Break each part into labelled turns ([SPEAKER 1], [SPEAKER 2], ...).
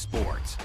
[SPEAKER 1] sports.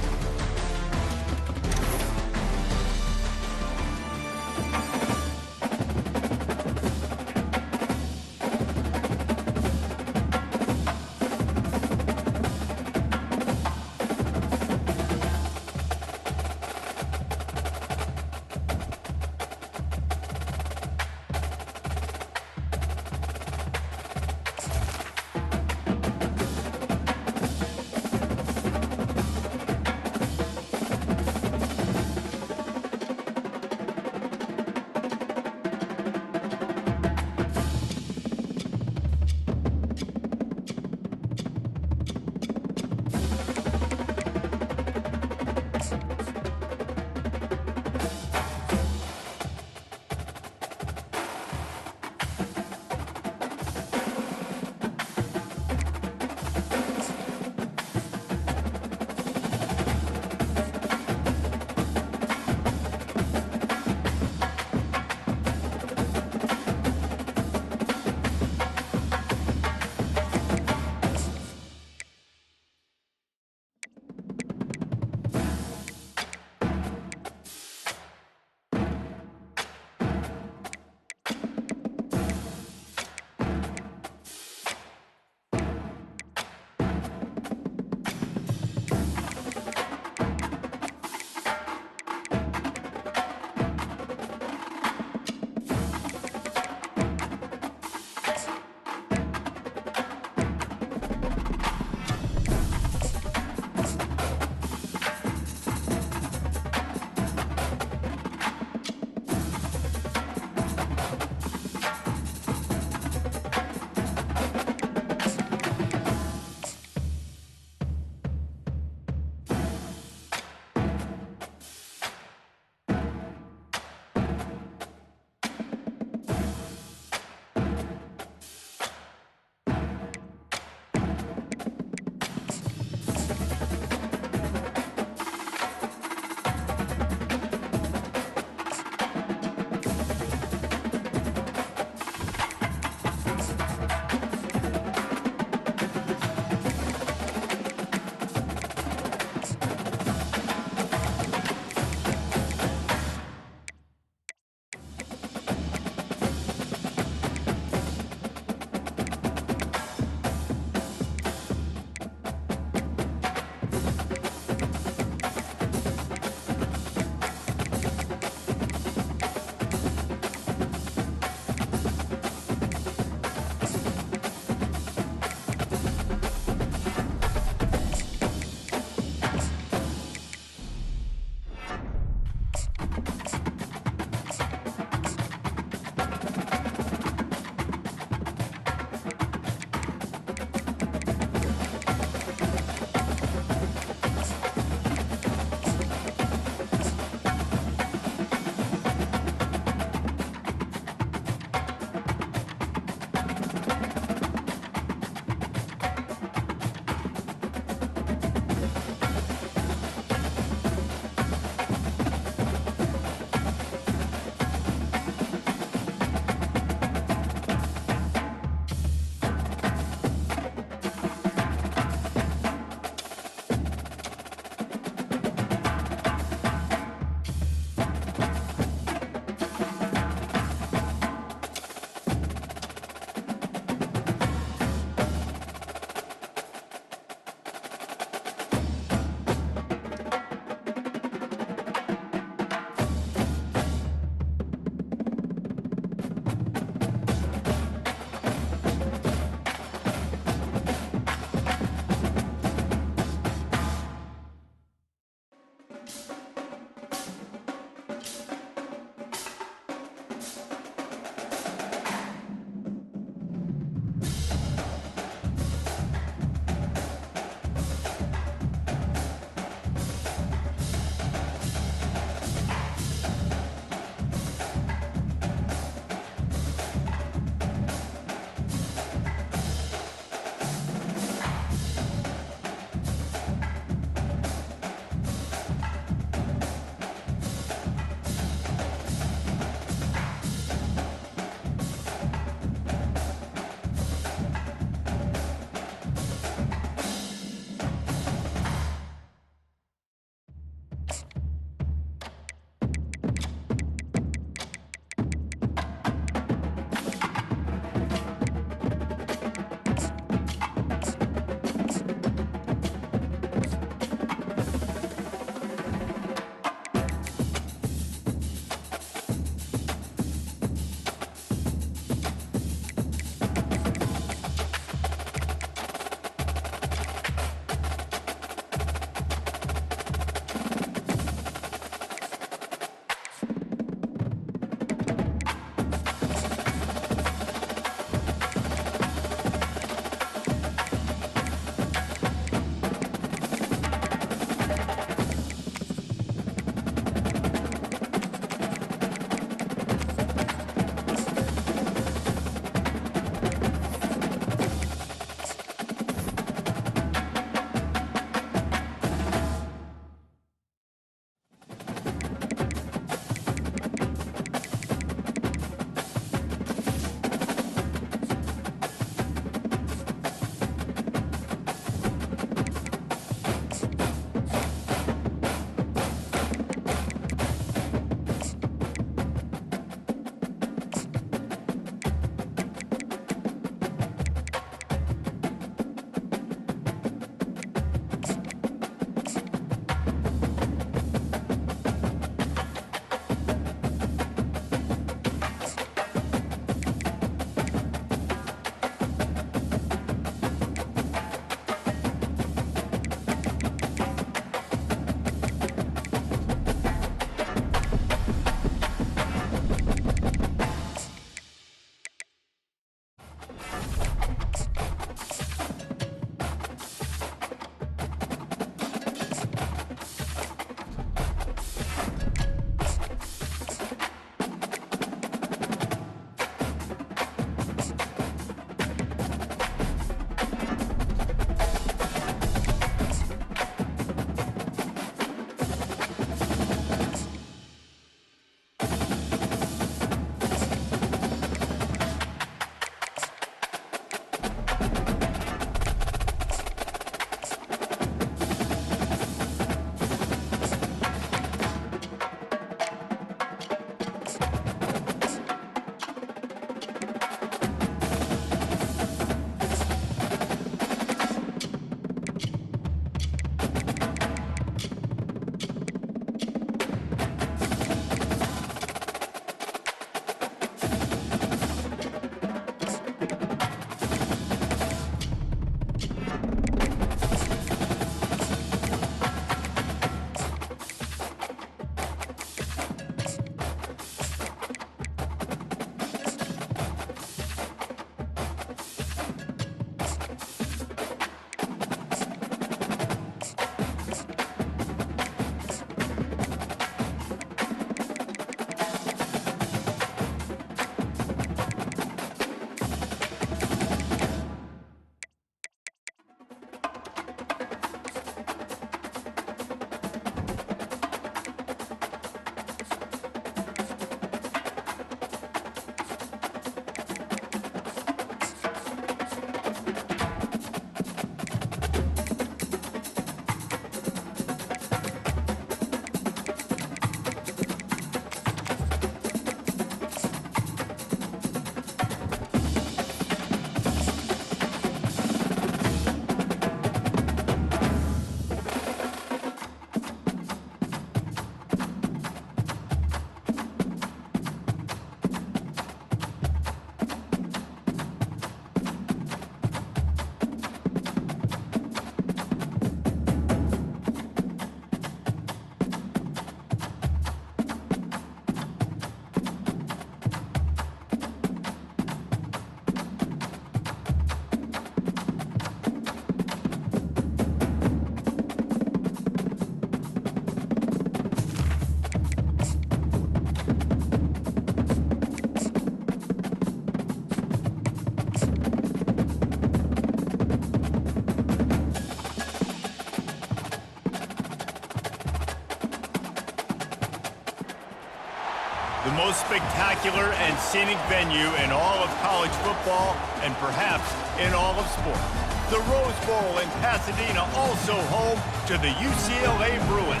[SPEAKER 1] The most spectacular and scenic venue in all of college football and perhaps in all of sports. The Rose Bowl in Pasadena, also home to the UCLA Bruins.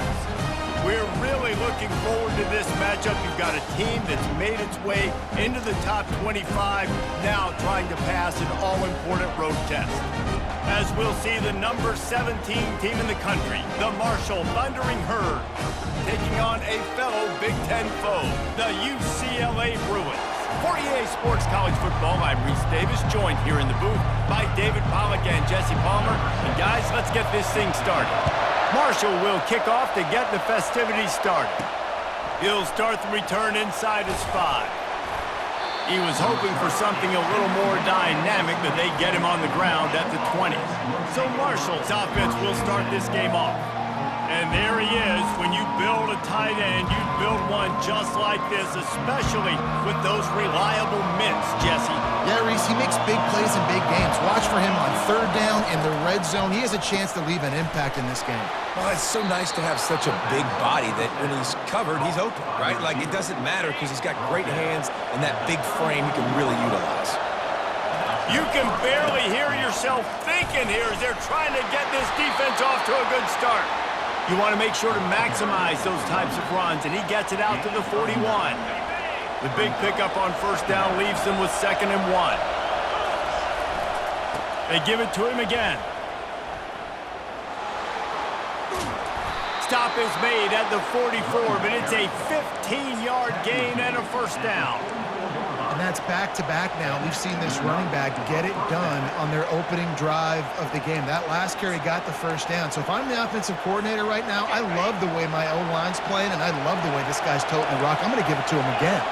[SPEAKER 1] We're really looking forward to this matchup. You've got a team that's made its way into the top 25, now trying to pass an all-important road test. As we'll see the number 17 team in the country, the Marshall Thundering Herd, taking on a fellow Big Ten foe, the UCLA Bruins. For EA Sports College Football, I'm Reese Davis, joined here in the booth by David Pollack and Jesse Palmer. And guys, let's get this thing started. Marshall will kick off to get the festivities started. He'll start the return inside his 5. He was hoping for something a little more dynamic, but they get him on the ground at the 20. So Marshall's offense will start this game off. And there he is. When you build a tight end, you build one just like this, especially with those reliable mitts, Jesse.
[SPEAKER 2] Yeah, Reese, he makes big plays in big games. Watch for him on third down in the red zone. He has a chance to leave an impact in this game.
[SPEAKER 3] Well, it's so nice to have such a big body that when he's covered, he's open, right? Like, it doesn't matter because he's got great hands and that big frame he can really utilize.
[SPEAKER 1] You can barely hear yourself thinking here as they're trying to get this defense off to a good start. You want to make sure to maximize those types of runs, and he gets it out to the 41. The big pickup on first down leaves them with 2nd and 1. They give it to him again. Stop is made at the 44, but it's a 15-yard gain and a first down.
[SPEAKER 2] And that's back-to-back now. We've seen this running back get it done on their opening drive of the game. That last carry got the first down. So if I'm the offensive coordinator right now, I love the way my O-line's playing, and I love the way this guy's toting the rock. I'm going to give it to him again.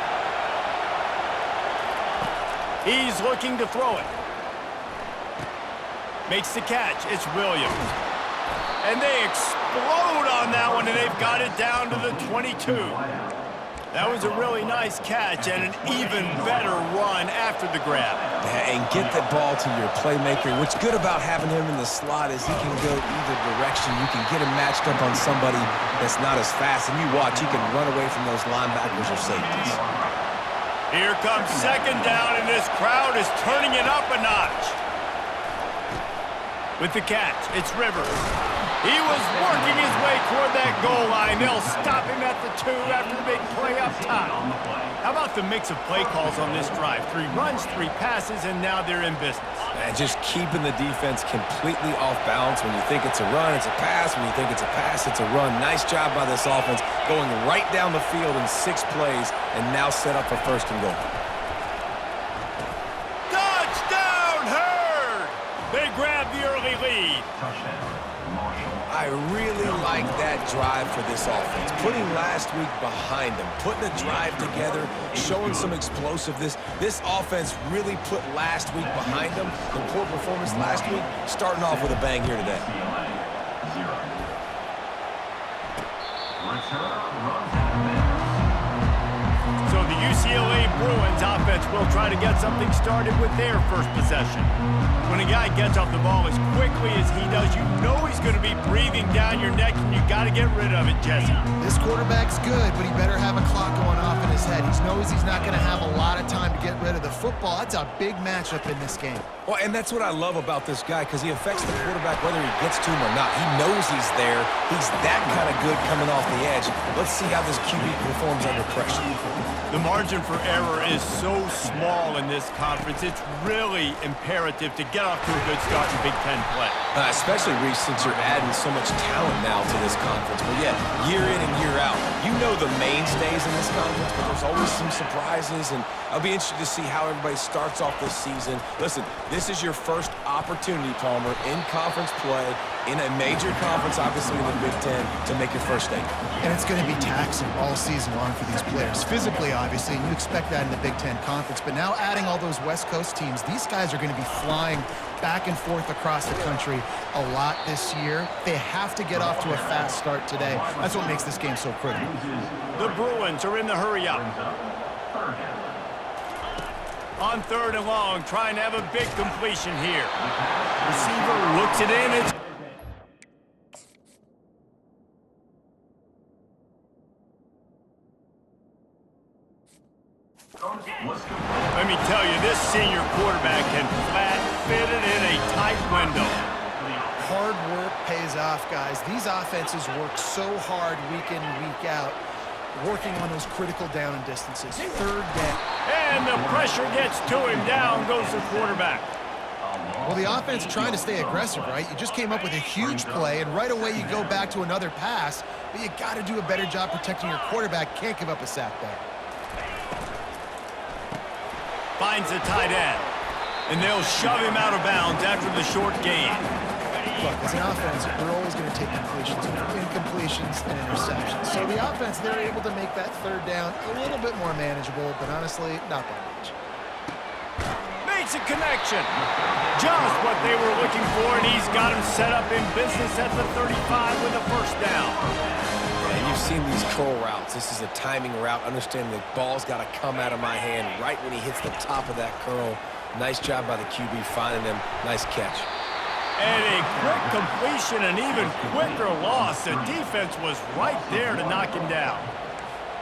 [SPEAKER 1] He's looking to throw it. Makes the catch. It's Williams. And they explode on that one, and they've got it down to the 22. That was a really nice catch and an even better run after the grab.
[SPEAKER 3] And get the ball to your playmaker. What's good about having him in the slot is he can go either direction. You can get him matched up on somebody that's not as fast, and you watch, he can run away from those linebackers or safeties.
[SPEAKER 1] Here comes 2nd down, and this crowd is turning it up a notch. With the catch, it's Rivers. He was working his way toward that goal line. They'll stop him at the 2 after the big play up top. How about the mix of play calls on this drive? 3 runs, 3 passes, and now they're in business.
[SPEAKER 3] And just keeping the defense completely off balance. When you think it's a run, it's a pass. When you think it's a pass, it's a run. Nice job by this offense going right down the field in 6 plays and now set up for 1st and goal.
[SPEAKER 1] Touchdown, Herd! They grab the early lead.
[SPEAKER 3] I really like that drive for this offense. Putting last week behind them, putting a drive together, showing some explosiveness. This offense really put last week behind them. The poor performance last week, starting off with a bang here today.
[SPEAKER 1] So the UCLA Bruins offense will try to get something started with their first possession. When a guy gets off the ball as quickly as he does, you know he's going to be breathing down your neck, and you got to get rid of it, Jesse.
[SPEAKER 2] This quarterback's good, but he better have a clock going off in his head. He knows he's not going to have a lot of time to get rid of the football. That's a big matchup in this game.
[SPEAKER 3] Well, and that's what I love about this guy, because he affects the quarterback whether he gets to him or not. He knows he's there. He's that kind of good coming off the edge. Let's see how this QB performs under pressure.
[SPEAKER 1] The margin for error is so small in this conference. It's really imperative to get off to a good start in Big Ten play.
[SPEAKER 3] Especially, Reese, since you're adding so much talent now to this conference. But yeah, year in and year out, you know the mainstays in this conference, but there's always some surprises, and I'll be interested to see how everybody starts off this season. Listen, this is your first opportunity, Palmer, in conference play, in a major conference, obviously in the Big Ten, to make your first statement.
[SPEAKER 2] And it's going to be taxing all season long for these players. Physically, obviously, and you expect that in the Big Ten Conference. But now adding all those West Coast teams, these guys are going to be flying back and forth across the country a lot this year. They have to get off to a fast start today. That's what makes this game so critical.
[SPEAKER 1] The Bruins are in the hurry up. On 3rd and long, trying to have a big completion here. Receiver looks it in. It's Let me tell you, this senior quarterback can flat fit it in a tight window.
[SPEAKER 2] Hard work pays off, guys. These offenses work so hard week in and week out, working on those critical down and distances. Third down.
[SPEAKER 1] And the pressure gets to him. Down goes the quarterback.
[SPEAKER 2] Well, the offense trying to stay aggressive, right? You just came up with a huge play, and right away you go back to another pass, but you got to do a better job protecting your quarterback. Can't give up a sack there.
[SPEAKER 1] Finds the tight end, and they'll shove him out of bounds after the short gain.
[SPEAKER 2] Look, as an offense, we're always going to take completions, incompletions, and interceptions. So the offense, they're able to make that third down a little bit more manageable, but honestly, not by much.
[SPEAKER 1] Makes a connection. Just what they were looking for, and he's got him set up in business at the 35 with a first down.
[SPEAKER 3] And you've seen these curl routes. This is a timing route. Understand the ball's got to come out of my hand right when he hits the top of that curl. Nice job by the QB finding him. Nice catch.
[SPEAKER 1] And a quick completion, an even quicker loss. The defense was right there to knock him down.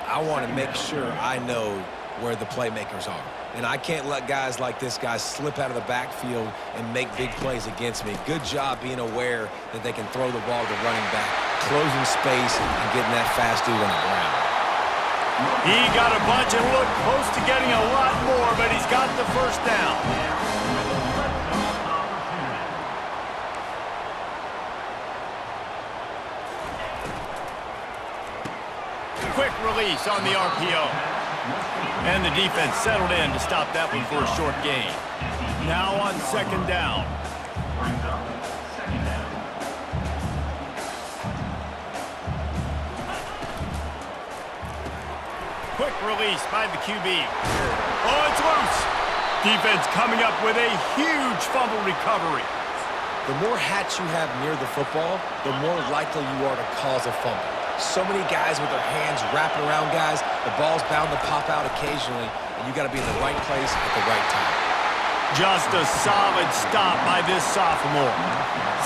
[SPEAKER 3] I want to make sure I know where the playmakers are. And I can't let guys like this guy slip out of the backfield and make big plays against me. Good job being aware that they can throw the ball to the running back, closing space, and getting that fast dude on the ground.
[SPEAKER 1] He got a bunch and looked close to getting a lot more, but he's got the first down. Quick release on the RPO. And the defense settled in to stop that one for a short gain. Now on second down. Quick release by the QB. Oh, it's loose. Defense coming up with a huge fumble recovery.
[SPEAKER 3] The more hats you have near the football, the more likely you are to cause a fumble. So many guys with their hands wrapping around guys, the ball's bound to pop out occasionally, and you got to be in the right place at the right time.
[SPEAKER 1] Just a solid stop by this sophomore.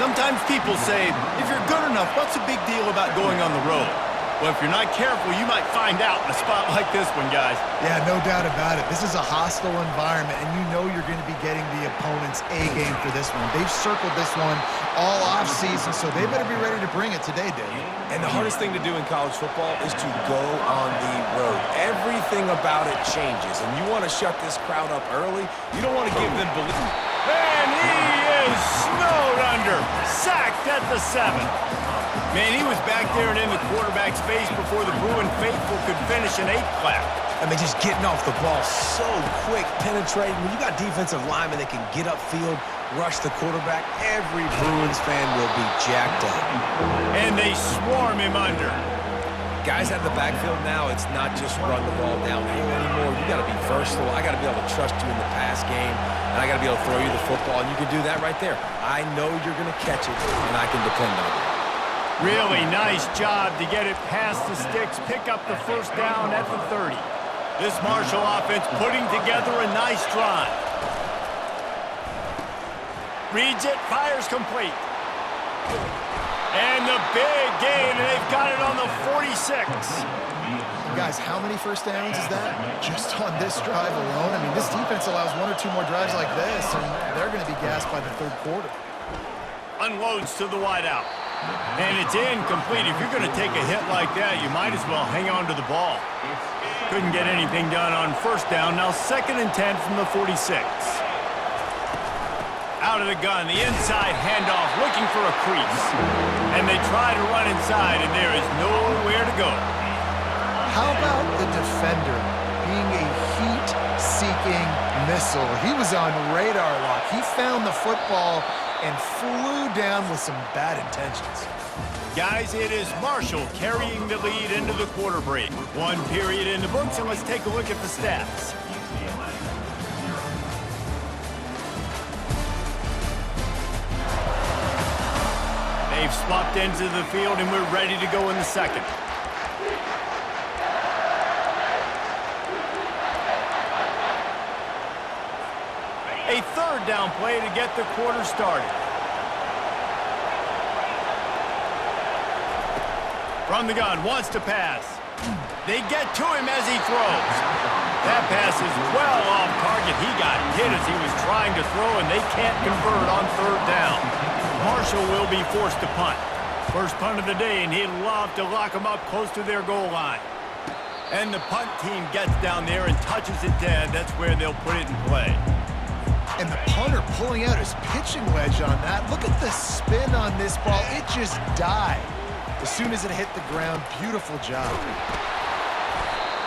[SPEAKER 1] Sometimes people say, if you're good enough, what's the big deal about going on the road? Well, if you're not careful, you might find out in a spot like this one, guys.
[SPEAKER 2] Yeah, no doubt about it. This is a hostile environment, and you know you're going to be getting the opponent's A game for this one. They've circled this one all offseason, so they better be ready to bring it today, Dave.
[SPEAKER 3] And the hardest thing to do in college football is to go on the road. Everything about it changes, and you want to shut this crowd up early. You don't want to give them belief.
[SPEAKER 1] And he is snowed under, sacked at the 7. Man, he was back there and in the quarterback's face before the Bruin faithful could finish an 8 clap.
[SPEAKER 3] I mean, just getting off the ball so quick, penetrating. When you got defensive linemen that can get upfield, rush the quarterback, every Bruins fan will be jacked up.
[SPEAKER 1] And they swarm him under.
[SPEAKER 3] Guys out of the backfield now, it's not just run the ball downhill anymore. You got to be versatile. I got to be able to trust you in the pass game, and I got to be able to throw you the football, and you can do that right there. I know you're going to catch it, and I can depend on it.
[SPEAKER 1] Really nice job to get it past the sticks, pick up the first down at the 30. This Marshall offense putting together a nice drive. Reads it, fires complete. And the big gain, and they've got it on the 46.
[SPEAKER 2] Guys, how many first downs is that? Just on this drive alone? I mean, this defense allows 1 or 2 more drives like this, and they're going to be gassed by the third quarter.
[SPEAKER 1] Unloads to the wideout. And it's incomplete. If you're going to take a hit like that, you might as well hang on to the ball. Couldn't get anything done on first down. Now 2nd and 10 from the 46. Out of the gun, the inside handoff, looking for a crease. And they try to run inside, and there is nowhere to go.
[SPEAKER 2] How about the defender being a heat-seeking missile? He was on radar lock. He found the football and flew down with some bad intentions.
[SPEAKER 1] Guys, it is Marshall carrying the lead into the quarter break. 1 period in the books, and let's take a look at the stats. They've swapped into the field, and we're ready to go in the second. A 3rd down play to get the quarter started. From the gun, wants to pass. They get to him as he throws. That pass is well off target. He got hit as he was trying to throw, and they can't convert on third down. Marshall will be forced to punt. First punt of the day, and he'd love to lock them up close to their goal line. And the punt team gets down there and touches it dead. That's where they'll put it in play.
[SPEAKER 2] And the punter pulling out his pitching wedge on that. Look at the spin on this ball. It just died as soon as it hit the ground. Beautiful job.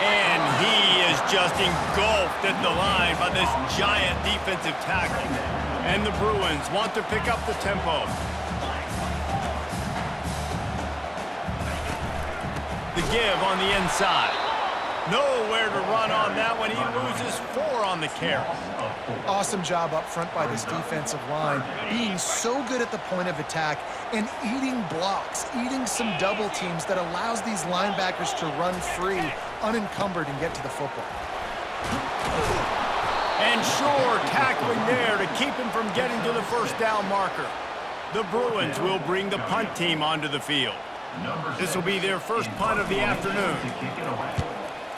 [SPEAKER 1] And he is just engulfed at the line by this giant defensive tackle. And the Bruins want to pick up the tempo. The give on the inside. Nowhere to run on that one. He loses 4 on the carry.
[SPEAKER 2] Awesome job up front by this defensive line, being so good at the point of attack and eating blocks, eating some double teams that allows these linebackers to run free, unencumbered, and get to the football.
[SPEAKER 1] And sure, tackling there to keep him from getting to the first down marker. The Bruins will bring the punt team onto the field. This will be their first punt of the afternoon.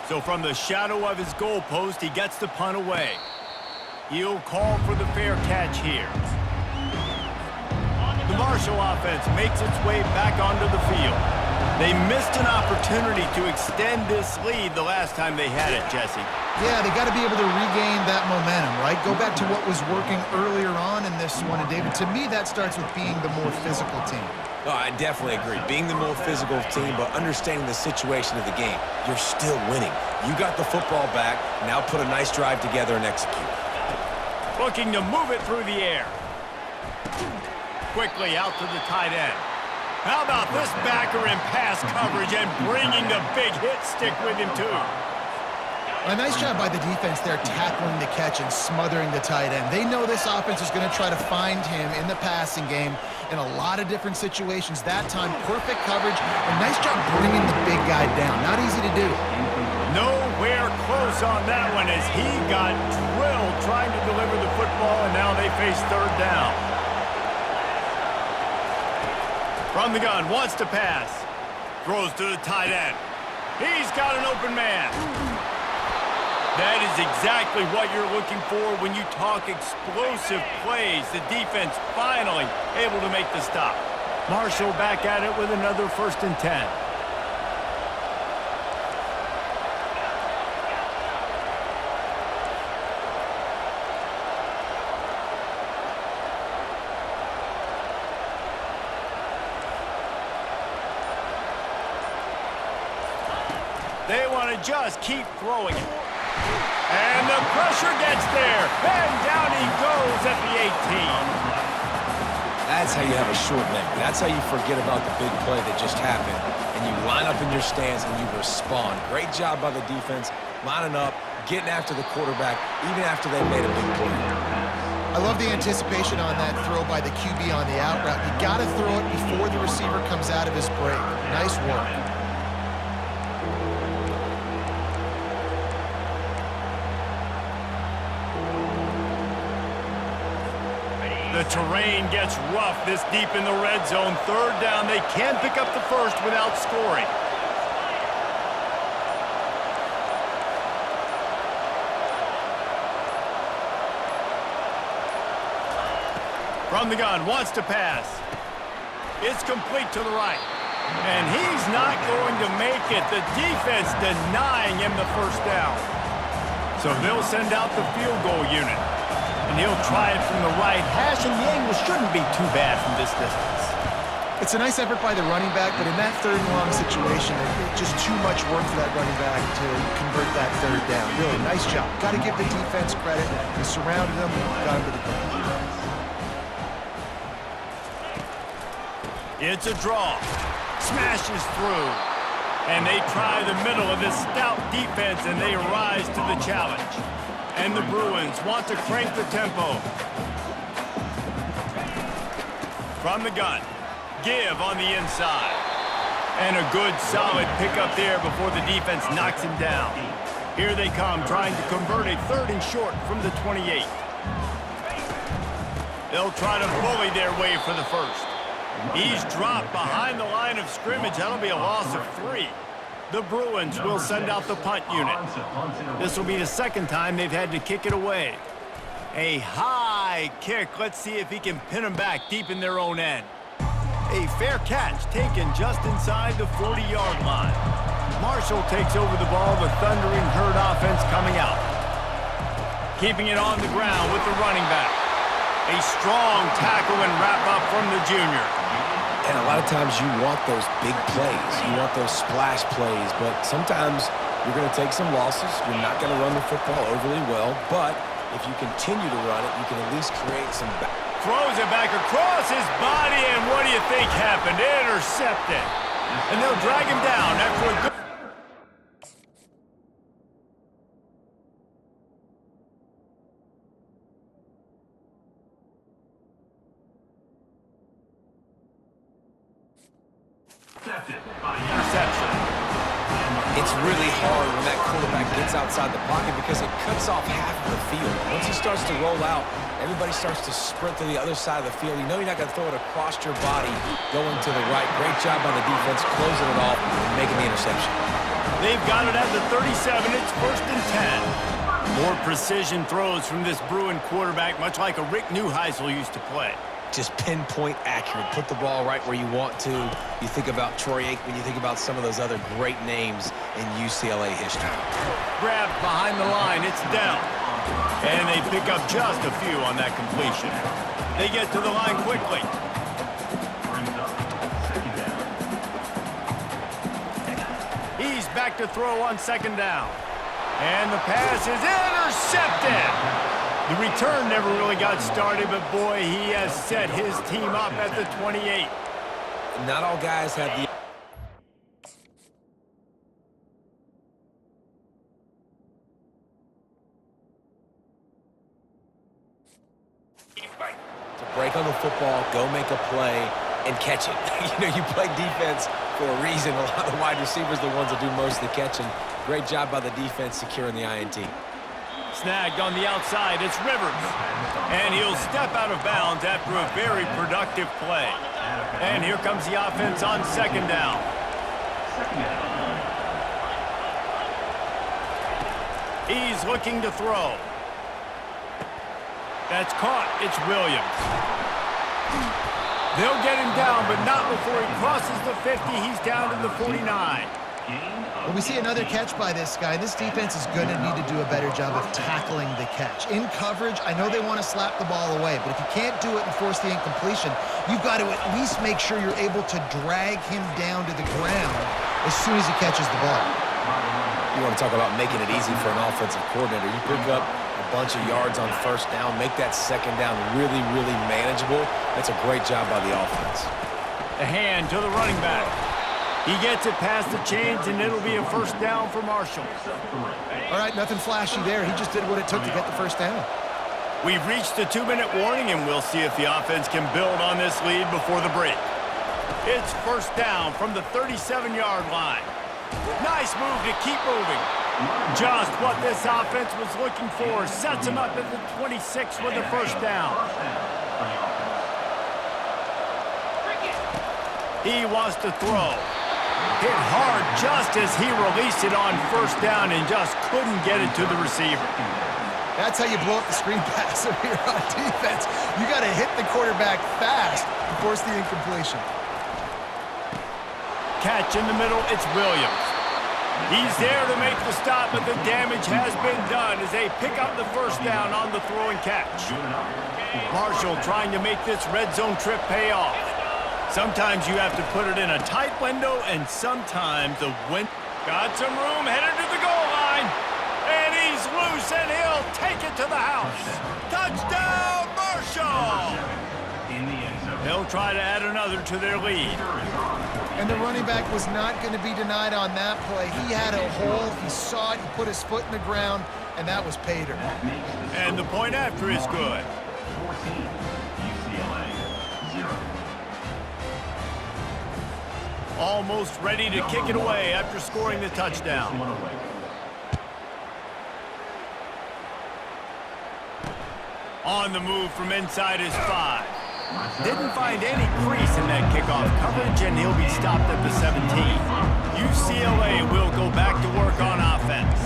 [SPEAKER 1] So from the shadow of his goalpost, he gets the punt away. He'll call for the fair catch here. The Marshall offense makes its way back onto the field. They missed an opportunity to extend this lead the last time they had it, Jesse.
[SPEAKER 2] Yeah, they got to be able to regain that momentum, right? Go back to what was working earlier on in this one. And, David, to me, that starts with being the more physical team.
[SPEAKER 3] No, I definitely agree. Being the more physical team, but understanding the situation of the game. You're still winning. You got the football back. Now put a nice drive together and execute.
[SPEAKER 1] Looking to move it through the air. Quickly out to the tight end. How about this backer in pass coverage and bringing the big hit stick with him, too.
[SPEAKER 2] A nice job by the defense there, tackling the catch and smothering the tight end. They know this offense is going to try to find him in the passing game in a lot of different situations. That time, perfect coverage. A nice job bringing the big guy down. Not easy to do.
[SPEAKER 1] Nowhere close on that one as he got drilled trying to deliver the football, and now they face third down. From the gun, wants to pass. Throws to the tight end. He's got an open man. That is exactly what you're looking for when you talk explosive plays. The defense finally able to make the stop. Marshall back at it with another 1st and 10. They want to just keep throwing it. And the pressure gets there. And down he goes at the 18.
[SPEAKER 3] That's how you have a short memory. That's how you forget about the big play that just happened. And you line up in your stance and you respond. Great job by the defense, lining up, getting after the quarterback, even after they made a big play.
[SPEAKER 2] I love the anticipation on that throw by the QB on the out route. You got to throw it before the receiver comes out of his break. Nice work.
[SPEAKER 1] The terrain gets rough this deep in the red zone. Third down, they can't pick up the first without scoring. From the gun, wants to pass. It's complete to the right. And he's not going to make it. The defense denying him the first down. So they'll send out the field goal unit. And he'll try it from the right hash, and the angle shouldn't be too bad from this distance.
[SPEAKER 2] It's a nice effort by the running back, but in that 3rd and long situation, it's just too much work for that running back to convert that 3rd down. Really, nice job. Got to give the defense credit. They surrounded him, got him to the ground.
[SPEAKER 1] It's a draw. Smashes through. And they try the middle of this stout defense, and they rise to the challenge. And the Bruins want to crank the tempo. From the gun, give on the inside. And a good solid pickup there before the defense knocks him down. Here they come trying to convert a 3rd and short from the 28. They'll try to bully their way for the first. He's dropped behind the line of scrimmage. That'll be a loss of 3. The Bruins will send out the punt unit. This will be the second time they've had to kick it away. A high kick. Let's see if he can pin them back deep in their own end. A fair catch taken just inside the 40-yard line. Marshall takes over the ball. The Thundering Herd offense coming out. Keeping it on the ground with the running back. A strong tackle and wrap-up from the junior.
[SPEAKER 3] And a lot of times you want those big plays. You want those splash plays. But sometimes you're going to take some losses. You're not going to run the football overly well. But if you continue to run it, you can at least create some...
[SPEAKER 1] Throws it back across his body, and what do you think happened? Intercepted. And they'll drag him down after a good... interception.
[SPEAKER 3] It's really hard when that quarterback gets outside the pocket because it cuts off half of the field. Once he starts to roll out, everybody starts to sprint to the other side of the field. You know you're not going to throw it across your body going to the right. Great job by the defense closing it off and making the interception.
[SPEAKER 1] They've got it at the 37. It's 1st and 10. More precision throws from this Bruin quarterback, much like a Rick Neuheisel used to play.
[SPEAKER 3] Just pinpoint accurate. Put the ball right where you want to. You think about Troy Aikman, you think about some of those other great names in UCLA history.
[SPEAKER 1] Grabbed behind the line. It's down. And they pick up just a few on that completion. They get to the line quickly. He's back to throw on 2nd down. And the pass is intercepted. The return never really got started, but boy, he has set his team up at the 28.
[SPEAKER 3] Not all guys have the... to break on the football, go make a play, and catch it. You know, you play defense for a reason. A lot of the wide receivers are the ones that do most of the catching. Great job by the defense securing the INT.
[SPEAKER 1] Snagged on the outside, it's Rivers. And he'll step out of bounds after a very productive play. And here comes the offense on 2nd down. He's looking to throw. That's caught. It's Williams. They'll get him down, but not before he crosses the 50. He's down to the 49.
[SPEAKER 2] Well, we see another catch by this guy. This defense is going to need to do a better job of tackling the catch. In coverage, I know they want to slap the ball away, but if you can't do it and force the incompletion, you've got to at least make sure you're able to drag him down to the ground as soon as he catches the ball.
[SPEAKER 3] You want to talk about making it easy for an offensive coordinator. You pick up a bunch of yards on 1st down, make that 2nd down really, really manageable. That's a great job by the offense.
[SPEAKER 1] A hand to the running back. He gets it past the chains, and it'll be a 1st down for Marshall.
[SPEAKER 2] All right, nothing flashy there. He just did what it took to get the 1st down.
[SPEAKER 1] We've reached the 2-minute warning, and we'll see if the offense can build on this lead before the break. It's 1st down from the 37-yard line. Nice move to keep moving. Just what this offense was looking for. Sets him up at the 26 with the 1st down. He wants to throw. Hit hard just as he released it on 1st down and just couldn't get it to the receiver.
[SPEAKER 2] That's how you blow up the screen pass if you're on defense. You got to hit the quarterback fast to force the incompletion.
[SPEAKER 1] Catch in the middle, it's Williams. He's there to make the stop, but the damage has been done as they pick up the 1st down on the throw and catch. Marshall trying to make this red zone trip pay off. Sometimes you have to put it in a tight window, and sometimes the wind... Got some room, headed to the goal line. And he's loose, and he'll take it to the house. Touchdown, Marshall! They'll try to add another to their lead.
[SPEAKER 2] And the running back was not going to be denied on that play. He had a hole, he saw it, he put his foot in the ground, and that was Pater.
[SPEAKER 1] And the point after is good. Almost ready to kick it away after scoring the touchdown. On the move from inside his 5. Didn't find any crease in that kickoff coverage, and he'll be stopped at the 17. UCLA will go back to work on offense.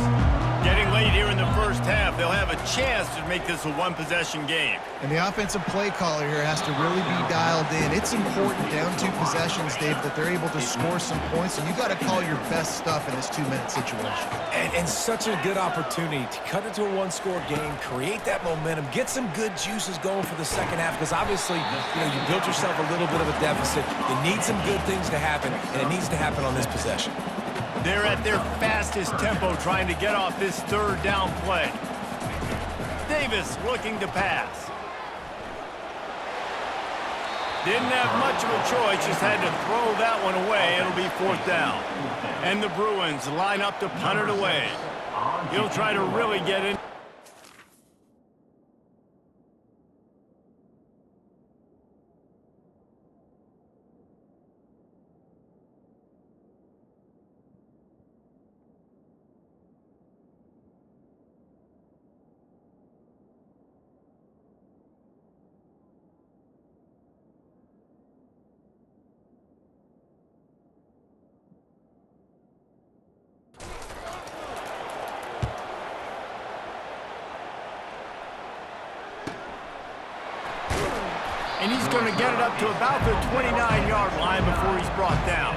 [SPEAKER 1] Getting late here in the first half, they'll have a chance to make this a one-possession game.
[SPEAKER 2] And the offensive play caller here has to really be dialed in. It's important down 2 possessions, Dave, that they're able to score some points, and you got to call your best stuff in this 2-minute situation.
[SPEAKER 3] And such a good opportunity to cut it to a one-score game, create that momentum, get some good juices going for the second half, because obviously, you built yourself a little bit of a deficit. You need some good things to happen, and it needs to happen on this possession.
[SPEAKER 1] They're at their fastest tempo trying to get off this third down play. Davis looking to pass. Didn't have much of a choice, just had to throw that one away. It'll be 4th down. And the Bruins line up to punt it away. He'll try to really get in. And he's going to get it up to about the 29-yard line before he's brought down.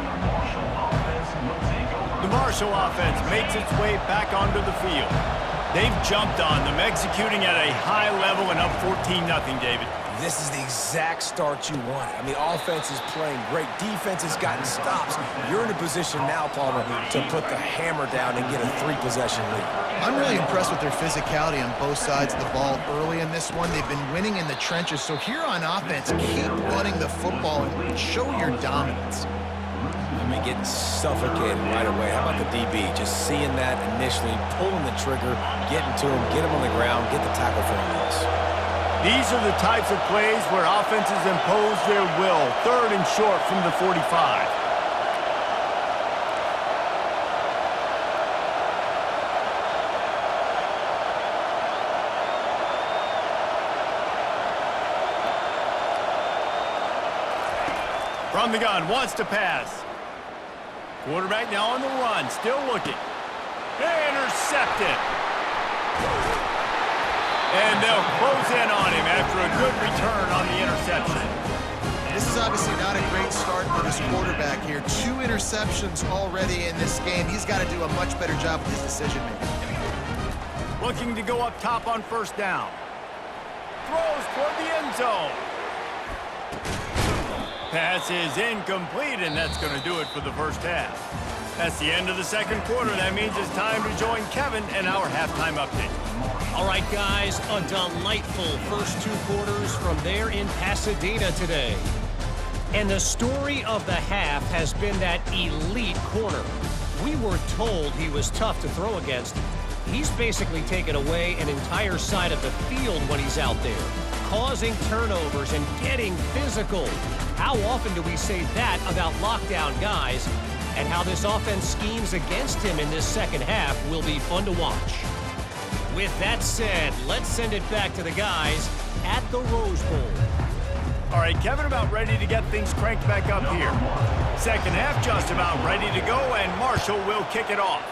[SPEAKER 1] The Marshall offense makes its way back onto the field. They've jumped on them, executing at a high level and up 14-0, David.
[SPEAKER 3] This is the exact start you want. I mean, offense is playing great. Defense has gotten stops. You're in a position now, Palmer, to put the hammer down and get a 3-possession lead.
[SPEAKER 2] I'm really impressed with their physicality on both sides of the ball early in this one. They've been winning in the trenches. So here on offense, keep running the football and show your dominance.
[SPEAKER 3] I mean, getting suffocated right away. How about the DB? Just seeing that initially, pulling the trigger, getting to him, get him on the ground, get the tackle for a loss.
[SPEAKER 1] These are the types of plays where offenses impose their will. 3rd and short from the 45. From the gun, wants to pass. Quarterback now on the run, still looking. Intercepted. And they'll close in on him after a good return on the interception.
[SPEAKER 2] This is obviously not a great start for this quarterback here. 2 interceptions already in this game. He's got to do a much better job with his decision-making.
[SPEAKER 1] Looking to go up top on 1st down. Throws toward the end zone. Pass is incomplete, and that's going to do it for the first half. That's the end of the second quarter. That means it's time to join Kevin and our halftime update.
[SPEAKER 4] All right, guys, a delightful first 2 quarters from there in Pasadena today. And the story of the half has been that elite corner. We were told he was tough to throw against. He's basically taken away an entire side of the field when he's out there, causing turnovers and getting physical. How often do we say that about lockdown guys? And how this offense schemes against him in this second half will be fun to watch. With that said, let's send it back to the guys at the Rose Bowl.
[SPEAKER 1] All right, Kevin about ready to get things cranked back up here. Second half just about ready to go, and Marshall will kick it off.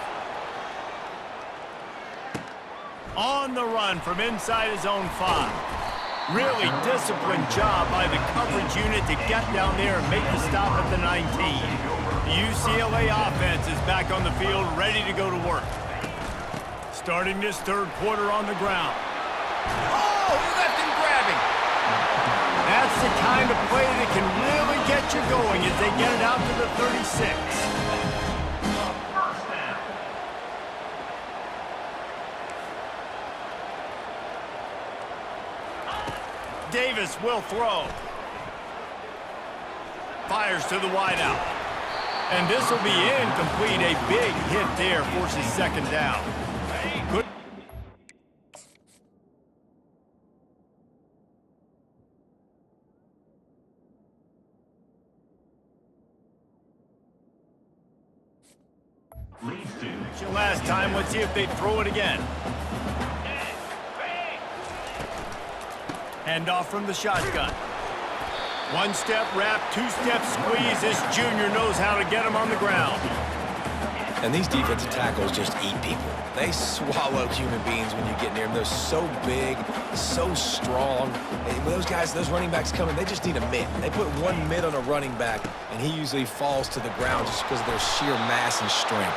[SPEAKER 1] On the run from inside his own 5. Really disciplined job by the coverage unit to get down there and make the stop at the 19. The UCLA offense is back on the field, ready to go to work. Starting this third quarter on the ground. Oh, left and grabbing. That's the kind of play that can really get you going as they get it out to the 36. Davis will throw. Fires to the wideout. And this will be incomplete. A big hit there forces 2nd down. Good. Last time, let's see if they throw it again. Handoff from the shotgun. 1-step wrap, 2-step squeeze. This junior knows how to get him on the ground.
[SPEAKER 3] And these defensive tackles just eat people. They swallow human beings when you get near them. They're so big, so strong. And when those running backs come in, they just need a mid. They put one mid on a running back, and he usually falls to the ground just because of their sheer mass and strength.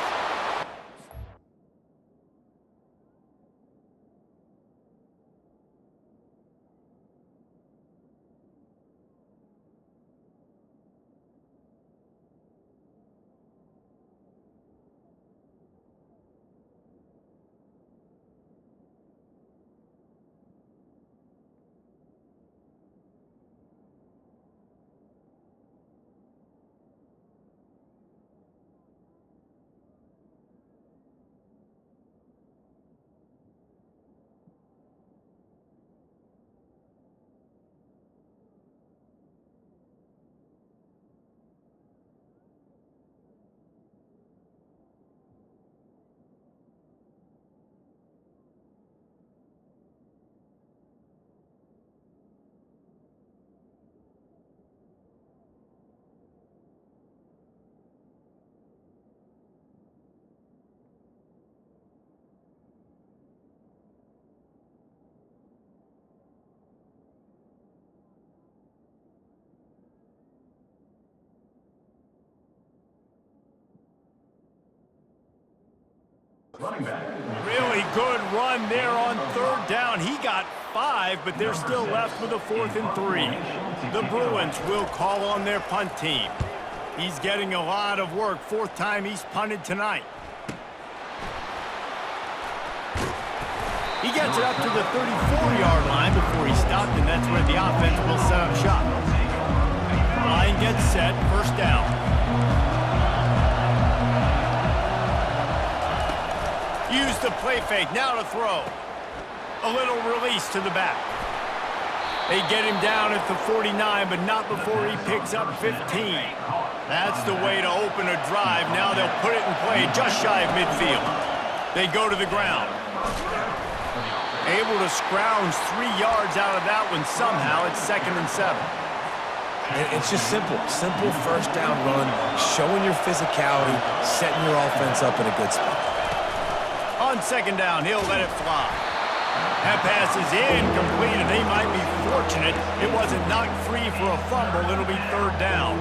[SPEAKER 1] Really good run there on third down. He got 5, but they're still left with a 4th and 3. The Bruins will call on their punt team. He's getting a lot of work. 4th time he's punted tonight. He gets it up to the 34-yard line before he stopped, and that's where the offense will set up shop. Line gets set, 1st down. Use the play fake, now to throw. A little release to the back. They get him down at the 49, but not before he picks up 15. That's the way to open a drive. Now they'll put it in play just shy of midfield. They go to the ground. Able to scrounge 3 yards out of that one somehow. It's 2nd and 7.
[SPEAKER 3] It's just simple. Simple 1st down run, showing your physicality, setting your offense up in a good spot.
[SPEAKER 1] On 2nd down, he'll let it fly. That pass is incomplete, and they might be fortunate it wasn't knocked free for a fumble. It'll be 3rd down.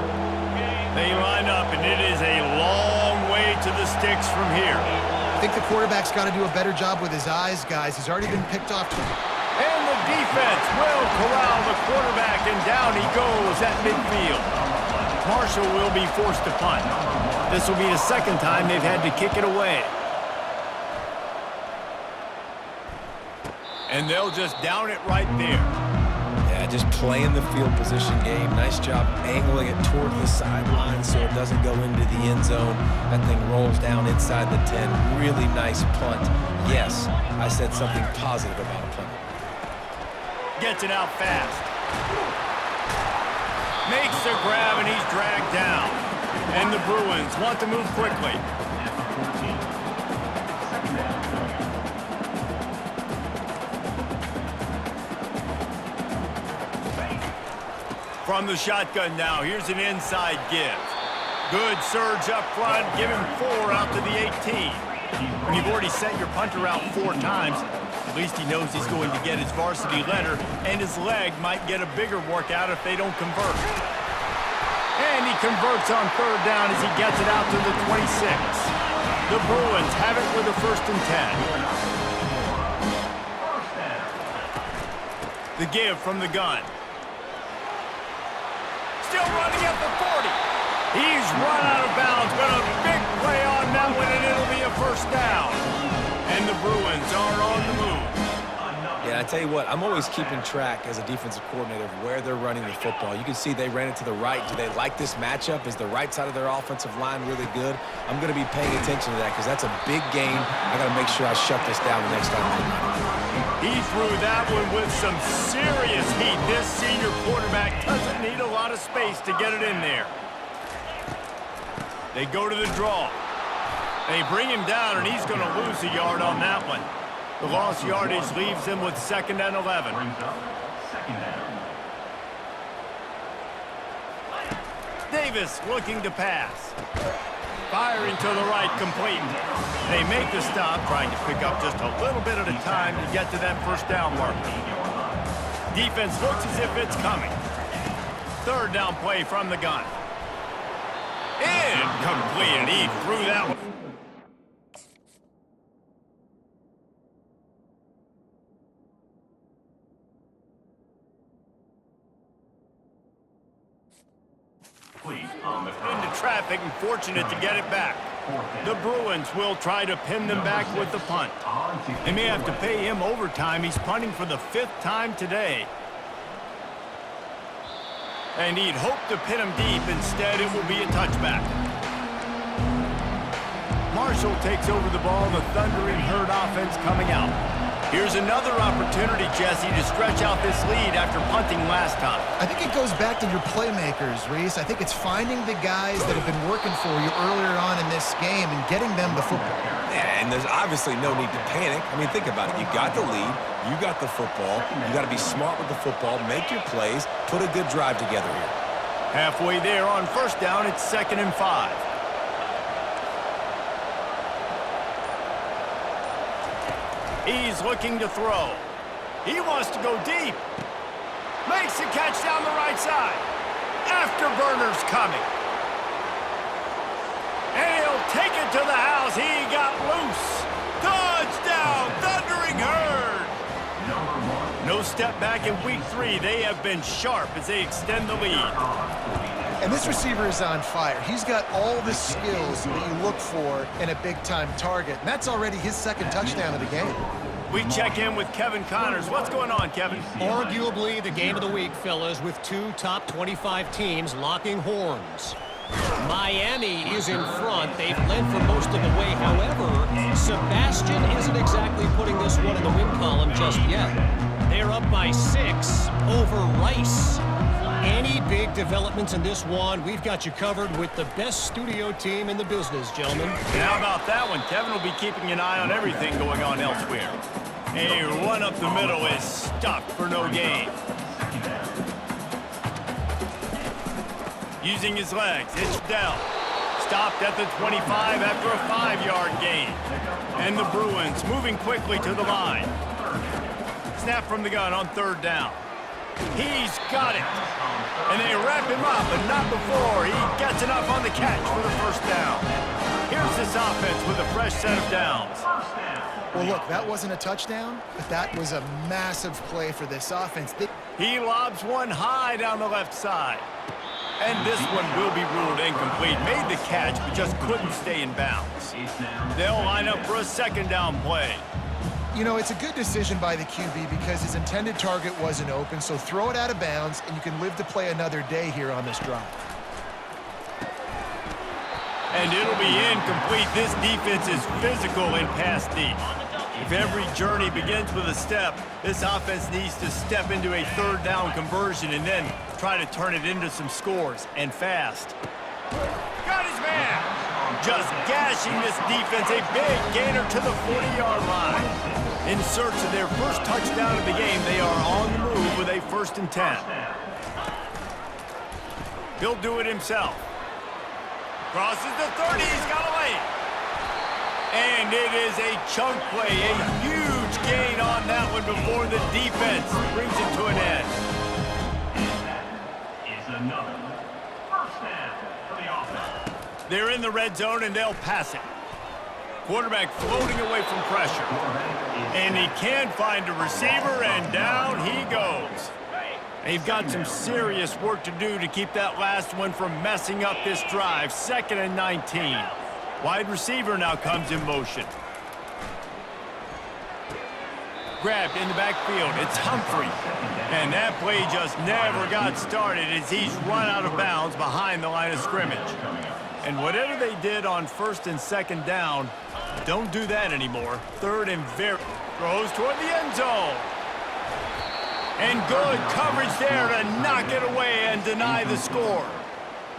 [SPEAKER 1] They line up, and it is a long way to the sticks from here.
[SPEAKER 2] I think the quarterback's got to do a better job with his eyes, guys. He's already been picked off.
[SPEAKER 1] And the defense will corral the quarterback, and down he goes at midfield. Marshall will be forced to punt. This will be the 2nd time they've had to kick it away. And they'll just down it right there.
[SPEAKER 3] Yeah, just playing the field position game. Nice job angling it toward the sideline so it doesn't go into the end zone. That thing rolls down inside the 10. Really nice punt. Yes, I said something positive about a punt.
[SPEAKER 1] Gets it out fast. Makes the grab, and he's dragged down. And the Bruins want to move quickly. From the shotgun now, here's an inside give. Good surge up front, give him 4 out to the 18. When you've already sent your punter out 4 times, at least he knows he's going to get his varsity letter, and his leg might get a bigger workout if they don't convert. And he converts on 3rd down as he gets it out to the 26. The Bruins have it with a 1st and 10. The give from the gun. Still running at the 40. He's run out of bounds, but a big play on that one, and it'll be a 1st down. And the Bruins are on the move.
[SPEAKER 3] Yeah, I tell you what, I'm always keeping track as a defensive coordinator of where they're running the football. You can see they ran it to the right. Do they like this matchup? Is the right side of their offensive line really good? I'm going to be paying attention to that because that's a big game. I got to make sure I shut this down the next time they run it.
[SPEAKER 1] He threw that one with some serious heat. This senior quarterback doesn't need a lot of space to get it in there. They go to the draw. They bring him down, and he's going to lose a yard on that one. The lost yardage leaves him with 2nd and 11. Davis looking to pass. Fires Firing to the right, complete. They make the stop, trying to pick up just a little bit at a time to get to that first down marker. Defense looks as if it's coming. Third down play from the gun. Incomplete, and he threw that one. Into traffic and fortunate to get it back. The Bruins will try to pin them back with the punt. They may have to pay him overtime. He's punting for the 5th time today. And he'd hoped to pin him deep. Instead, it will be a touchback. Marshall takes over the ball. The Thundering Herd offense coming out. Here's another opportunity, Jesse, to stretch out this lead after punting last time.
[SPEAKER 2] I think it goes back to your playmakers, Reese. I think it's finding the guys that have been working for you earlier on in this game and getting them the football.
[SPEAKER 3] Yeah, and there's obviously no need to panic. I mean, think about it. You got the lead. You got the football. You got to be smart with the football. Make your plays. Put a good drive together here.
[SPEAKER 1] Halfway there on first down, it's 2nd and 5. He's looking to throw. He wants to go deep. Makes the catch down the right side. Afterburner's coming. And he'll take it to the house. He got loose. Touchdown, Thundering Herd. No step back in week 3. They have been sharp as they extend the lead.
[SPEAKER 2] And this receiver is on fire. He's got all the skills that you look for in a big-time target. And that's already his 2nd touchdown of the game.
[SPEAKER 1] We check in with Kevin Connors. What's going on, Kevin?
[SPEAKER 4] Arguably the game of the week, fellas, with 2 top 25 teams locking horns. Miami is in front. They've led for most of the way. However, Sebastian isn't exactly putting this one in the win column just yet. They're up by 6 over Rice. Any big developments in this one, we've got you covered with the best studio team in the business, gentlemen.
[SPEAKER 1] And how about that one? Kevin will be keeping an eye on everything going on elsewhere. A run up the middle is stuffed for no gain. Using his legs, it's Dell. Stopped at the 25 after a 5-yard gain. And the Bruins moving quickly to the line. Snap from the gun on 3rd down. He's got it. And they wrap him up, but not before he gets enough on the catch for the first down. Here's this offense with a fresh set of downs.
[SPEAKER 2] Well, look, that wasn't a touchdown, but that was a massive play for this offense.
[SPEAKER 1] He lobs one high down the left side. And this one will be ruled incomplete. Made the catch, but just couldn't stay in bounds. They'll line up for a 2nd down play.
[SPEAKER 2] You know, it's a good decision by the QB because his intended target wasn't open, so throw it out of bounds, and you can live to play another day here on this drive.
[SPEAKER 1] And it'll be incomplete. This defense is physical in pass deep. If every journey begins with a step, this offense needs to step into a 3rd down conversion and then try to turn it into some scores, and fast. Got his man! Just gashing this defense, a big gainer to the 40-yard line. In search of their first touchdown of the game, they are on the move with a 1st and 10. He'll do it himself. Crosses the 30, he's got a lane. And it is a chunk play, a huge gain on that one before the defense brings it to an end.
[SPEAKER 5] Is another first down for the offense.
[SPEAKER 1] They're in the red zone and they'll pass it. Quarterback floating away from pressure. And he can find a receiver, and down he goes. They've got some serious work to do to keep that last one from messing up this drive. 2nd and 19. Wide receiver now comes in motion. Grabbed in the backfield. It's Humphrey. And that play just never got started as he's run out of bounds behind the line of scrimmage. And whatever they did on 1st and 2nd down, don't do that anymore. 3rd and very. Throws toward the end zone. And good coverage there to knock it away and deny the score.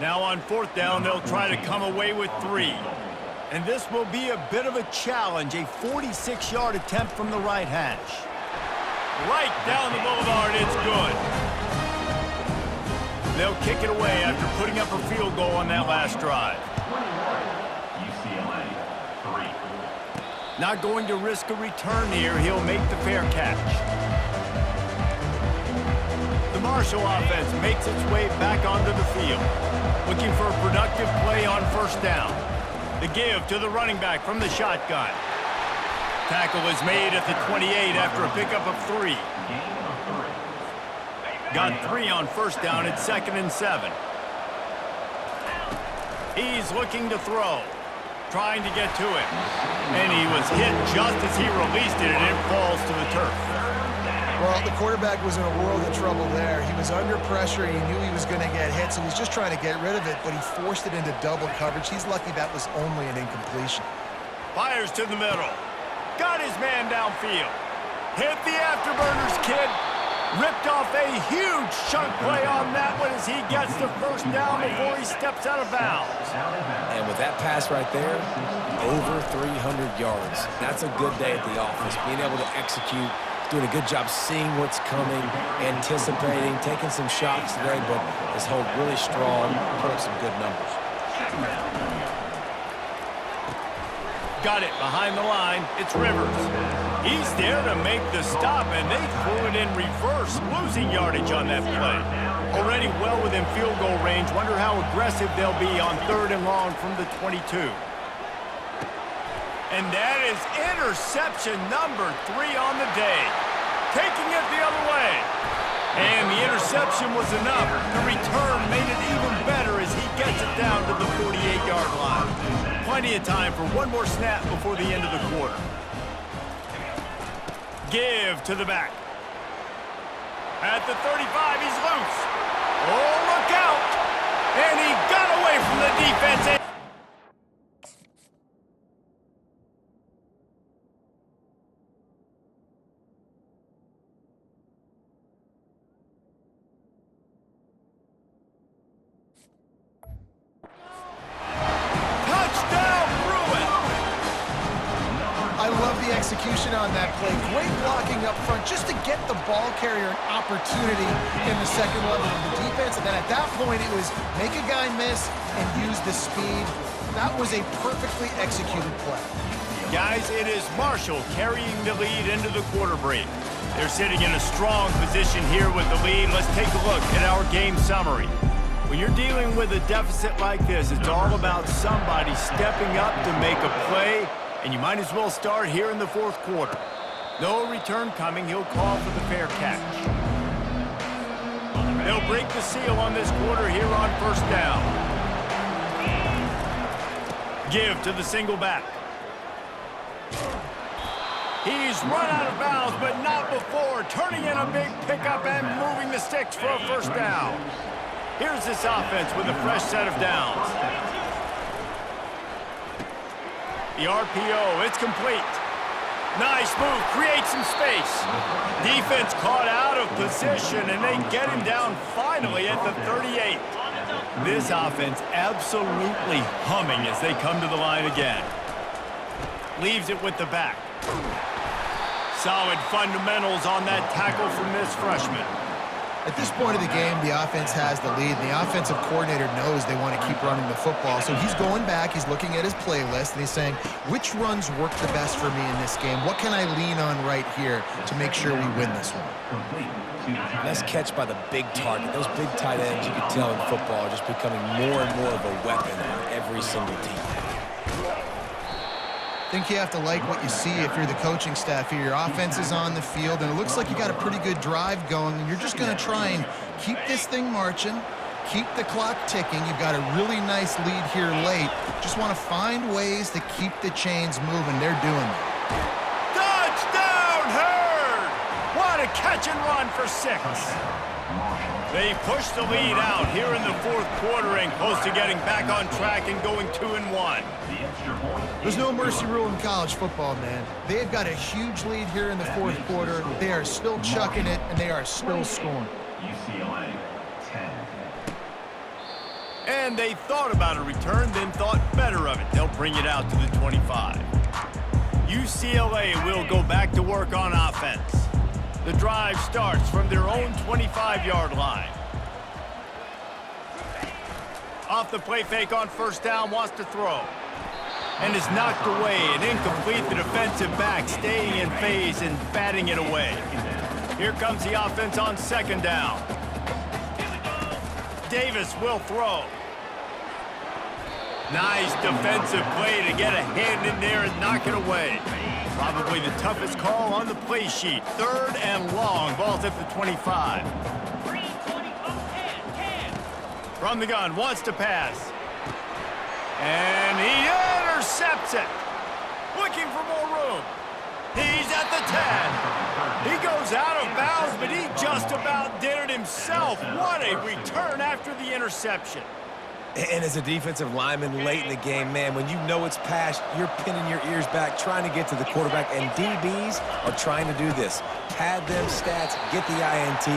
[SPEAKER 1] Now on 4th down, they'll try to come away with 3. And this will be a bit of a challenge, a 46-yard attempt from the right hash. Right down the boulevard, it's good. They'll kick it away after putting up a field goal on that last drive. Not going to risk a return here. He'll make the fair catch. The Marshall offense makes its way back onto the field, looking for a productive play on first down. The give to the running back from the shotgun. Tackle is made at the 28 after a pickup of 3. Got 3 on first down at 2nd and 7. He's looking to throw, trying to get to it. And he was hit just as he released it, and it falls to the turf.
[SPEAKER 2] Well, the quarterback was in a world of trouble there. He was under pressure. He knew he was going to get hit, so he was just trying to get rid of it, but he forced it into double coverage. He's lucky that was only an incompletion.
[SPEAKER 1] Fires to the middle. Got his man downfield. Hit the afterburners, kid. Ripped off a huge chunk play on that one as he gets the first down before he steps out of bounds.
[SPEAKER 3] And with that pass right there, over 300 yards. That's a good day at the office. Being able to execute, doing a good job seeing what's coming, anticipating, taking some shots today, but has held really strong, put up some good numbers.
[SPEAKER 1] Got it behind the line. It's Rivers. He's there to make the stop, and they threw it in reverse, losing yardage on that play. Already well within field goal range. Wonder how aggressive they'll be on 3rd and long from the 22. And that is interception number 3 on the day. Taking it the other way. And the interception was enough. The return made it even better as he gets it down to the 48-yard line. Plenty of time for one more snap before the end of the quarter. Give to the back. At the 35, he's loose. Oh, look out! And he got away from the defense.
[SPEAKER 2] Execution on that play. Great blocking up front just to get the ball carrier an opportunity in the second level of the defense. And then at that point, it was make a guy miss and use the speed. That was a perfectly executed play.
[SPEAKER 1] Guys, it is Marshall carrying the lead into the quarter break. They're sitting in a strong position here with the lead. Let's take a look at our game summary. When you're dealing with a deficit like this, it's all about somebody stepping up to make a play. And you might as well start here in the 4th quarter. No return coming. He'll call for the fair catch. They'll break the seal on this quarter here on first down. Give to the single back. He's run out of bounds, but not before. Turning in a big pickup and moving the sticks for a first down. Here's this offense with a fresh set of downs. The RPO, it's complete. Nice move, creates some space. Defense caught out of position, and they get him down finally at the 38. This offense absolutely humming as they come to the line again. Leaves it with the back. Solid fundamentals on that tackle from this freshman.
[SPEAKER 2] At this point of the game, the offense has the lead. The offensive coordinator knows they want to keep running the football. So he's going back, he's looking at his playlist, and he's saying, which runs work the best for me in this game? What can I lean on right here to make sure we win this one?
[SPEAKER 3] Nice catch by the big target. Those big tight ends, you can tell in football, are just becoming more and more of a weapon on every single team.
[SPEAKER 2] I think you have to like what you see if you're the coaching staff here. Your offense is on the field, and it looks like you got a pretty good drive going, and you're just going to try and keep this thing marching, keep the clock ticking. You've got a really nice lead here late. Just want to find ways to keep the chains moving. They're doing it.
[SPEAKER 1] Touchdown, Herd! What a catch and run for 6. They push the lead out here in the 4th quarter and close to getting back on track and going 2-1.
[SPEAKER 2] There's no mercy rule in college football, man. They've got a huge lead here in the 4th quarter. They are still chucking it, and they are still scoring.
[SPEAKER 5] UCLA 10.
[SPEAKER 1] And they thought about a return, then thought better of it. They'll bring it out to the 25. UCLA will go back to work on offense. The drive starts from their own 25-yard line. Off the play fake on first down, wants to throw. and is knocked away and incomplete. The defensive back staying in phase and batting it away. Here comes the offense on second down. Davis will throw. Nice defensive play to get a hand in there and knock it away. Probably the toughest call on the play sheet. Third and long. Ball's at the 25. From the gun, wants to pass. And he intercepts it. Looking for more room. He's at the 10. He goes out of bounds, but he just about did it himself. What a return after the interception.
[SPEAKER 3] And as a defensive lineman late in the game, man, when you know it's past, you're pinning your ears back, trying to get to the quarterback, and DBs are trying to do this. Pad them stats, get the INT.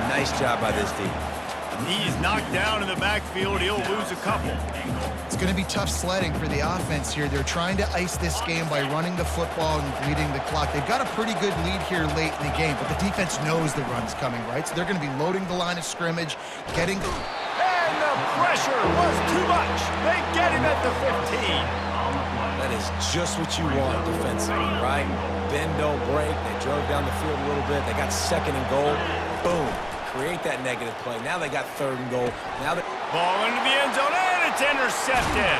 [SPEAKER 3] Nice job by this D.
[SPEAKER 1] He's knocked down in the backfield. He'll lose a couple.
[SPEAKER 2] It's going to be tough sledding for the offense here. They're trying to ice this game by running the football and bleeding the clock. They've got a pretty good lead here late in the game, but the defense knows the run's coming, right? So they're going to be loading the line of scrimmage, getting...
[SPEAKER 1] And the pressure was too much. They get him at the 15.
[SPEAKER 3] That is just what you want defensively, right? Bend, don't break. They drove down the field a little bit. They got second and goal. Boom. Create that negative play. Now they got third and goal. Now they...
[SPEAKER 1] Ball into the end zone, and it's intercepted.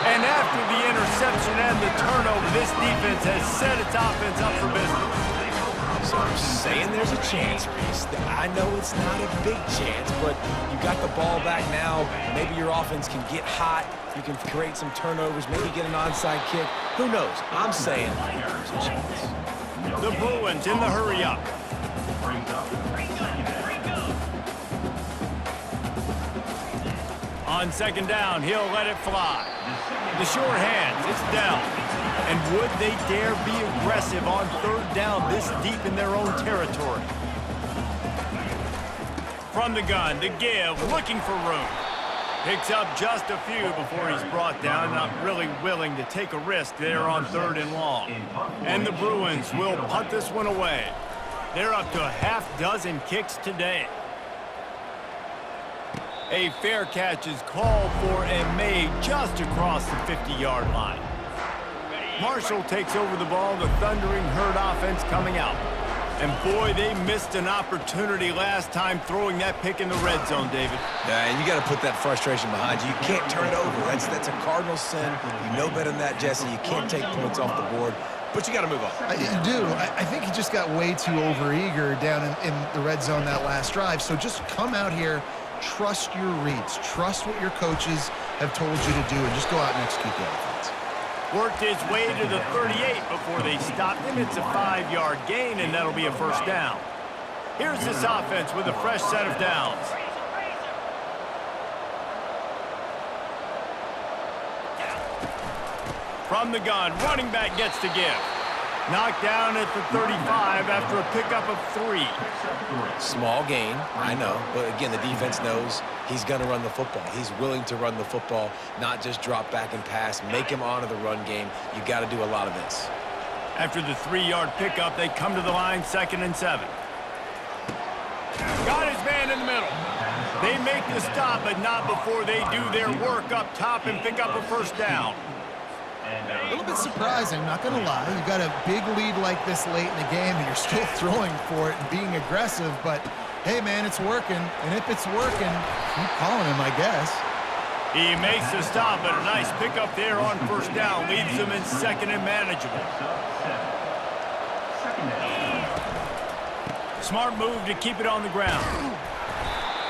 [SPEAKER 1] And after the interception and the turnover, this defense has set its offense up for business.
[SPEAKER 3] So I'm saying there's a chance, Reese. I know it's not a big chance, but you got the ball back now. Maybe your offense can get hot. You can create some turnovers, maybe get an onside kick. Who knows? I'm saying there's a chance.
[SPEAKER 1] The Bruins in the hurry-up. On second down, he'll let it fly. The short hands, it's down. And would they dare be aggressive on third down this deep in their own territory? From the gun, to give, looking for room. Picks up just a few before he's brought down, not really willing to take a risk there on third and long. And the Bruins will punt this one away. They're up to a half dozen kicks today. A fair catch is called for and made just across the 50-yard line. Marshall takes over the ball, the thundering herd offense coming out. And boy, they missed an opportunity last time throwing that pick in the red zone, David.
[SPEAKER 3] Yeah, and you got to put that frustration behind you. You can't turn it over. That's a cardinal sin. You know better than that, Jesse. You can't take points off the board, but you got to move on.
[SPEAKER 2] You do. I think he just got way too overeager down in the red zone that last drive. So just come out here, trust your reads, trust what your coaches have told you to do, and just go out and execute the offense.
[SPEAKER 1] Worked his way to the 38 before they stopped him. It's a 5-yard gain, and that'll be a first down. Here's this offense with a fresh set of downs. From the gun, running back gets to give. Knocked down at the 35 after a pickup of 3.
[SPEAKER 3] Small gain, I know, but again, the defense knows he's going to run the football. He's willing to run the football, not just drop back and pass, make him honor the run game. You got to do a lot of this.
[SPEAKER 1] After the 3-yard pickup, they come to the line, 2nd and 7. Got his man in the middle. They make the stop, but not before they do their work up top and pick up a first down.
[SPEAKER 2] A little bit surprising, not going to lie. You got a big lead like this late in the game, and you're still throwing for it and being aggressive. But, hey, man, it's working. And if it's working, keep calling him, I guess.
[SPEAKER 1] He makes the stop, but a nice pickup there on first down. Leaves him in 2nd and manageable. Smart move to keep it on the ground.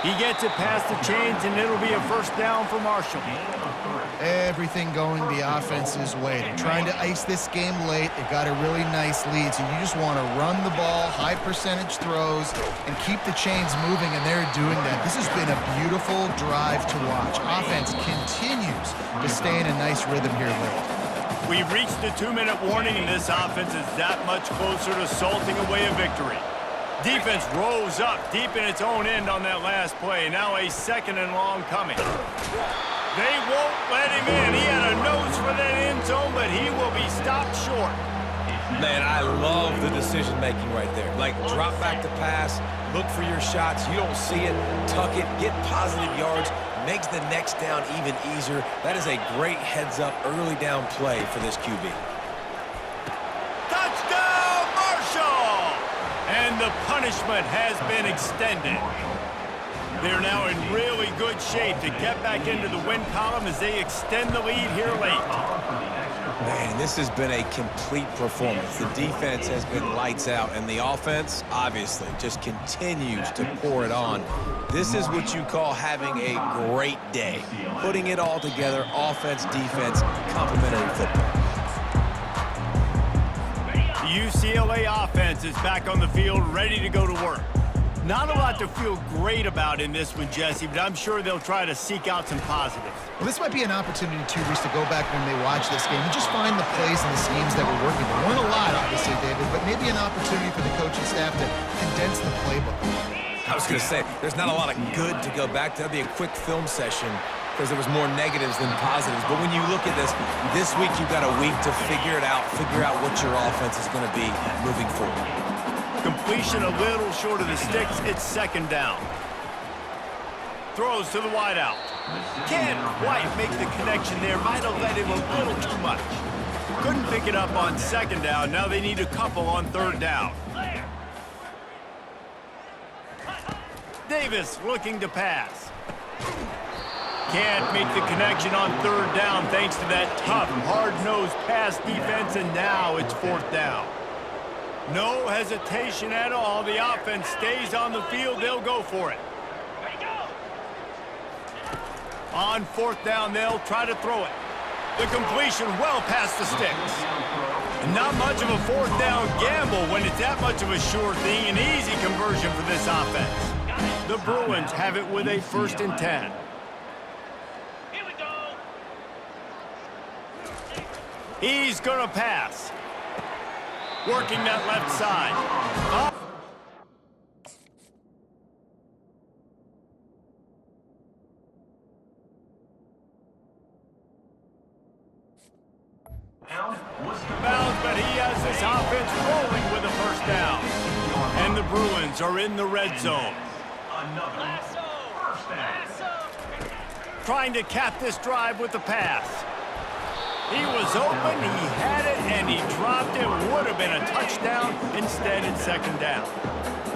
[SPEAKER 1] He gets it past the chains, and it'll be a first down for Marshall.
[SPEAKER 2] Everything going the offense's way. They're trying to ice this game late. They've got a really nice lead, so you just want to run the ball, high percentage throws, and keep the chains moving, and they're doing that. This has been a beautiful drive to watch. Offense continues to stay in a nice rhythm here late.
[SPEAKER 1] We've reached the 2-minute warning, and this offense is that much closer to salting away a victory. Defense rose up deep in its own end on that last play. Now a 2nd and long coming. They won't let him in. He had a nose for that end zone, but he will be stopped short.
[SPEAKER 3] Man, I love the decision-making right there. Like, drop back to pass, look for your shots. You don't see it, tuck it, get positive yards, makes the next down even easier. That is a great heads-up early down play for this QB.
[SPEAKER 1] Touchdown, Marshall! And the punishment has been extended. They're now in really good shape to get back into the win column as they extend the lead here late.
[SPEAKER 3] Man, this has been a complete performance. The defense has been lights out, and the offense, obviously, just continues to pour it on. This is what you call having a great day. Putting it all together, offense, defense, complementary football.
[SPEAKER 1] The UCLA offense is back on the field, ready to go to work. Not a lot to feel great about in this one, Jesse, but I'm sure they'll try to seek out some positives.
[SPEAKER 2] Well, this might be an opportunity, too, Reese, to go back when they watch this game and just find the plays and the schemes that were working. There weren't a lot, obviously, David, but maybe an opportunity for the coaching staff to condense the playbook.
[SPEAKER 3] I was going to say, there's not a lot of good to go back to. That'd be a quick film session because there was more negatives than positives. But when you look at this week you've got a week to figure it out, figure out what your offense is going to be moving forward.
[SPEAKER 1] Completion a little short of the sticks. It's second down. Throws to the wideout. Can't quite make the connection there. Might have let him a little too much. Couldn't pick it up on second down. Now they need a couple on third down. Davis looking to pass. Can't make the connection on third down thanks to that tough, hard-nosed pass defense, and now it's fourth down. No hesitation at all. The offense stays on the field. They'll go for it. On fourth down, they'll try to throw it. The completion well past the sticks. Not much of a fourth down gamble when it's that much of a sure thing. An easy conversion for this offense. The Bruins have it with a 1st and 10. He's going to pass. Working that left side. Bounds, but he has this offense rolling with a 1st down. And the Bruins are in the red zone. Trying to cap this drive with the pass. He was open, he had it, and he dropped it. Would have been a touchdown. Instead, it's second down.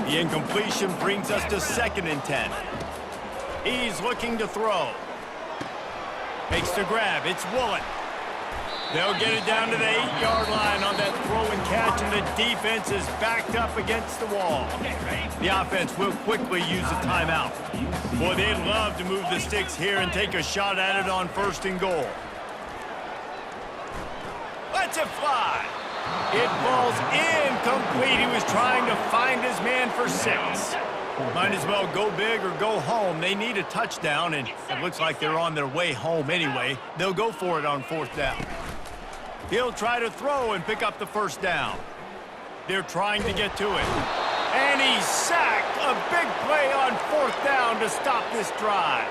[SPEAKER 1] The incompletion brings us to 2nd and 10. He's looking to throw. Makes the grab. It's Woolen. They'll get it down to the 8-yard line on that throw and catch, and the defense is backed up against the wall. The offense will quickly use a timeout. Boy, they'd love to move the sticks here and take a shot at it on 1st and goal. Lets it fly. It falls incomplete. He was trying to find his man for 6. Might as well go big or go home. They need a touchdown, and it looks like they're on their way home anyway. They'll go for it on 4th down. He'll try to throw and pick up the 1st down. They're trying to get to it. And he's sacked. A big play on 4th down to stop this drive.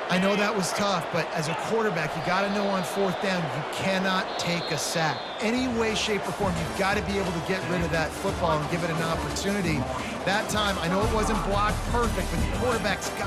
[SPEAKER 2] I know that was tough, but as a quarterback, you got to know on 4th down, you cannot take a sack. Any way, shape, or form, you've got to be able to get rid of that football and give it an opportunity. That time, I know it wasn't blocked perfect, but the quarterback's got